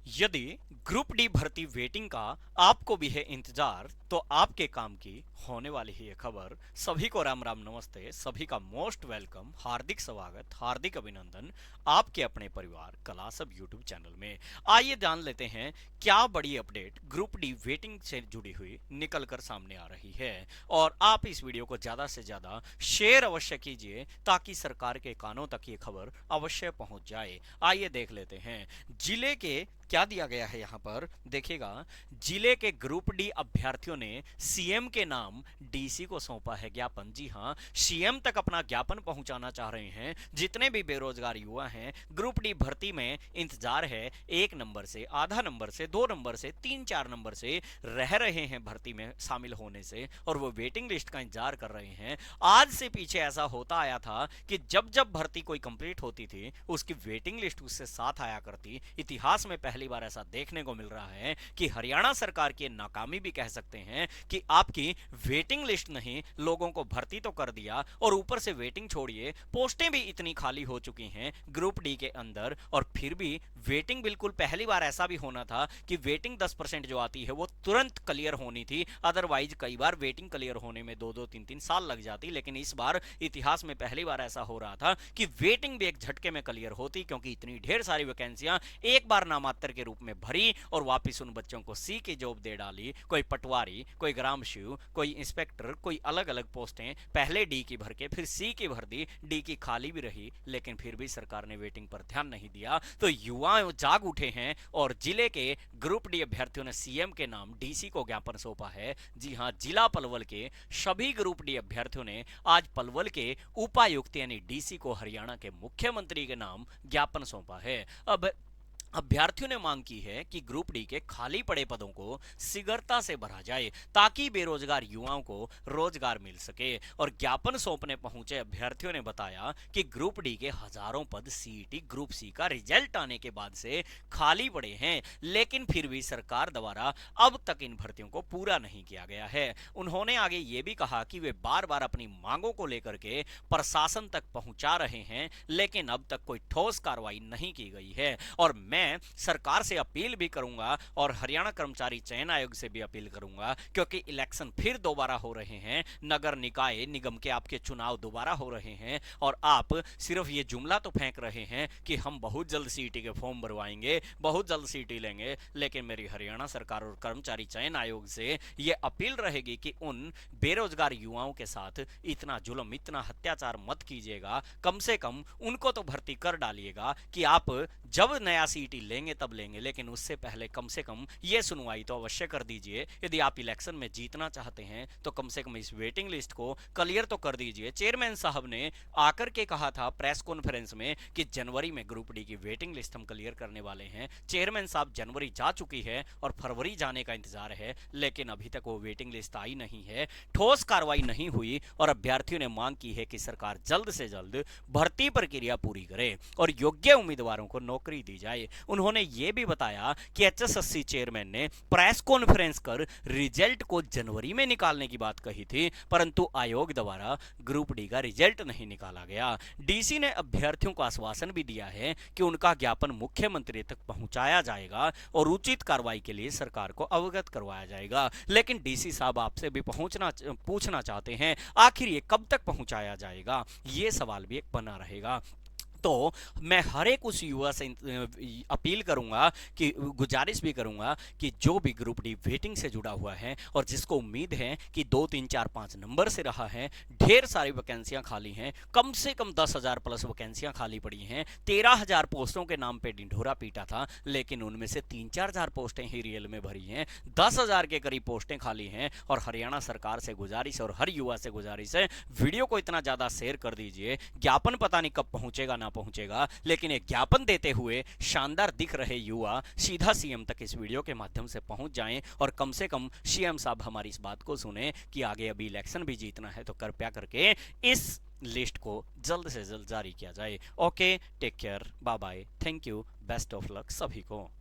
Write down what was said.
यदि group D भर्ती waiting का आपको भी है इंतजार तो आपके काम की होने वाली ही ये खबर। सभी को राम राम नमस्ते, सभी का मोस्ट वेलकम, हार्दिक स्वागत, हार्दिक अभिनंदन आपके अपने परिवार कला सब यूट्यूब चैनल में। आइए जान लेते हैं क्या बड़ी अपडेट ग्रुप डी वेटिंग से जुड़ी हुई निकल कर सामने आ रही है। और आप इस वीडियो को ज्यादा से ज्यादा शेयर अवश्य कीजिए ताकि सरकार के कानों तक ये खबर अवश्य पहुंच जाए। आइए देख लेते हैं जिले के क्या दिया गया है। यहां पर देखिएगा, जिले के ग्रुप डी अभ्यर्थियों ने सीएम के नाम डीसी को सौंपा है ज्ञापन। जी हां, सीएम तक अपना ज्ञापन पहुंचाना चाह रहे हैं जितने भी बेरोजगार युवा हैं। ग्रुप डी भर्ती में इंतजार है 1 नंबर से, आधा नंबर से, 2 नंबर से, 3-4 नंबर से रह रहे हैं भर्ती में शामिल होने से, और वो वेटिंग लिस्ट का इंतजार कर रहे हैं। आज से पीछे ऐसा होता आया था कि जब जब भर्ती कोई कंप्लीट होती थी उसकी वेटिंग लिस्ट उससे साथ आया करती। इतिहास में पहली बार ऐसा देखने को मिल रहा है कि हरियाणा सरकार की नाकामी भी कह सकते हैं कि आपकी वेटिंग लिस्ट नहीं, लोगों को भर्ती तो कर दिया और ऊपर से वेटिंग छोड़िए, पोस्टें भी इतनी खाली हो चुकी हैं ग्रुप डी के अंदर, और फिर भी वेटिंग बिल्कुल पहली बार ऐसा भी होना था कि वेटिंग 10% जो आती है वो तुरंत क्लियर होनी थी। अदरवाइज कई बार वेटिंग क्लियर होने में 2-2 3-3 साल लग जाती, लेकिन इस बार इतिहास में पहली बार ऐसा हो रहा था कि वेटिंग भी एक झटके में क्लियर होती, क्योंकि इतनी ढेर सारी वैकेंसियां एक बार नामात्र के रूप में भरी और वापस उन बच्चों को सी की जॉब दे डाली। कोई पटवारी, कोई ग्राम शिव, कोई इंस्पेक्टर, कोई अलग अलग पोस्टें पहले डी की भर के फिर सी की भर दी, डी की खाली भी रही, लेकिन फिर भी सरकार ने वेटिंग पर ध्यान नहीं दिया। तो युवा जाग उठे हैं और जिले के ग्रुप डी अभ्यर्थियों ने सीएम के नाम डीसी को ज्ञापन सौंपा है। जी हां, जिला पलवल के सभी ग्रुप डी अभ्यर्थियों ने आज पलवल के उपायुक्त यानी डीसी को हरियाणा के मुख्यमंत्री के नाम ज्ञापन सौंपा है। अब अभ्यर्थियों ने मांग की है कि ग्रुप डी के खाली पड़े पदों को शीघ्रता से भरा जाए ताकि बेरोजगार युवाओं को रोजगार मिल सके। और ज्ञापन सौंपने पहुंचे अभ्यर्थियों ने बताया कि ग्रुप डी के हजारों पद सीईटी ग्रुप सी का रिजल्ट आने के बाद से खाली पड़े हैं, लेकिन फिर भी सरकार द्वारा अब तक इन भर्तियों को पूरा नहीं किया गया है। उन्होंने आगे ये भी कहा कि वे बार बार अपनी मांगों को लेकर के प्रशासन तक पहुंचा रहे हैं, लेकिन अब तक कोई ठोस कार्रवाई नहीं की गई है। और मैं सरकार से अपील भी करूंगा और हरियाणा कर्मचारी चयन आयोग से भी अपील करूंगा, क्योंकि इलेक्शन फिर दोबारा हो रहे हैं, नगर निकाय निगम के आपके चुनाव दोबारा हो रहे हैं, और आप सिर्फ ये जुमला तो फेंक रहे हैं कि हम बहुत जल्द सीईटी के फॉर्म भरवाएंगे, बहुत जल्द सीईटी लेंगे, लेकिन मेरी हरियाणा सरकार और कर्मचारी चयन आयोग से ये अपील रहेगी कि उन बेरोजगार युवाओं के साथ इतना जुल्म, इतना अत्याचार मत कीजिएगा। कम से कम उनको तो भर्ती कर डालिएगा कि आप जब नया सीईटी लेंगे तब लेंगे, लेकिन उससे पहले कम से कम ये सुनवाई तो अवश्य कर दीजिए। यदि आप इलेक्शन में जीतना चाहते हैं तो कम से कम इस वेटिंग लिस्ट को क्लियर तो कर दीजिए। चेयरमैन साहब ने आकर के कहा था प्रेस कॉन्फ्रेंस में कि जनवरी में ग्रुप डी की वेटिंग लिस्ट हम क्लियर करने वाले हैं। चेयरमैन साहब जनवरी जा चुकी है और फरवरी जाने का इंतजार है, लेकिन अभी तक वो वेटिंग लिस्ट आई नहीं है, ठोस कार्रवाई नहीं हुई, और अभ्यर्थियों ने मांग की है कि सरकार जल्द से जल्द भर्ती प्रक्रिया पूरी करे और योग्य उम्मीदवारों को नौकरी दी जाए। उन्होंने ये भी बताया कि एचएसएससी चेयरमैन ने प्रेस कॉन्फ्रेंस कर रिजल्ट को जनवरी में निकालने की बात कही थी, परंतु आयोग द्वारा ग्रुप डी का रिजल्ट नहीं निकाला गया। डीसी ने अभ्यर्थियों को आश्वासन भी दिया है कि उनका ज्ञापन मुख्यमंत्री तक पहुंचाया जाएगा और उचित कार्रवाई के लिए सरकार को अवगत करवाया जाएगा। लेकिन डीसी साहब आपसे भी पूछना चाहते हैं, आखिर ये कब तक पहुंचाया जाएगा? ये सवाल भी एक बना रहेगा। तो मैं हर एक उस युवा से अपील करूंगा कि गुजारिश भी करूंगा कि जो भी ग्रुप डी वेटिंग से जुड़ा हुआ है और जिसको उम्मीद है कि 2-3-4-5 नंबर से रहा है, ढेर सारी वैकेंसियां खाली हैं, कम से कम 10,000 प्लस वैकेंसियां खाली पड़ी हैं। 13,000 पोस्टों के नाम पे ढिंढोरा पीटा था, लेकिन उनमें से 3-4 पोस्टें ही रियल में भरी हैं, 10,000 के करीब पोस्टें खाली हैं। और हरियाणा सरकार से गुजारिश और हर युवा से गुजारिश है, वीडियो को इतना ज्यादा शेयर कर दीजिए। ज्ञापन पता नहीं कब पहुंचेगा ना पहुंचेगा, लेकिन एक ज्ञापन देते हुए शानदार दिख रहे युवा सीधा सीएम तक इस वीडियो के माध्यम से पहुंच जाएं, और कम से कम सीएम साहब हमारी इस बात को सुने कि आगे अभी इलेक्शन भी जीतना है, तो कृपया करके इस लिस्ट को जल्द से जल्द जारी किया जाए। Okay, take care, bye bye, thank you, best of luck सभी को।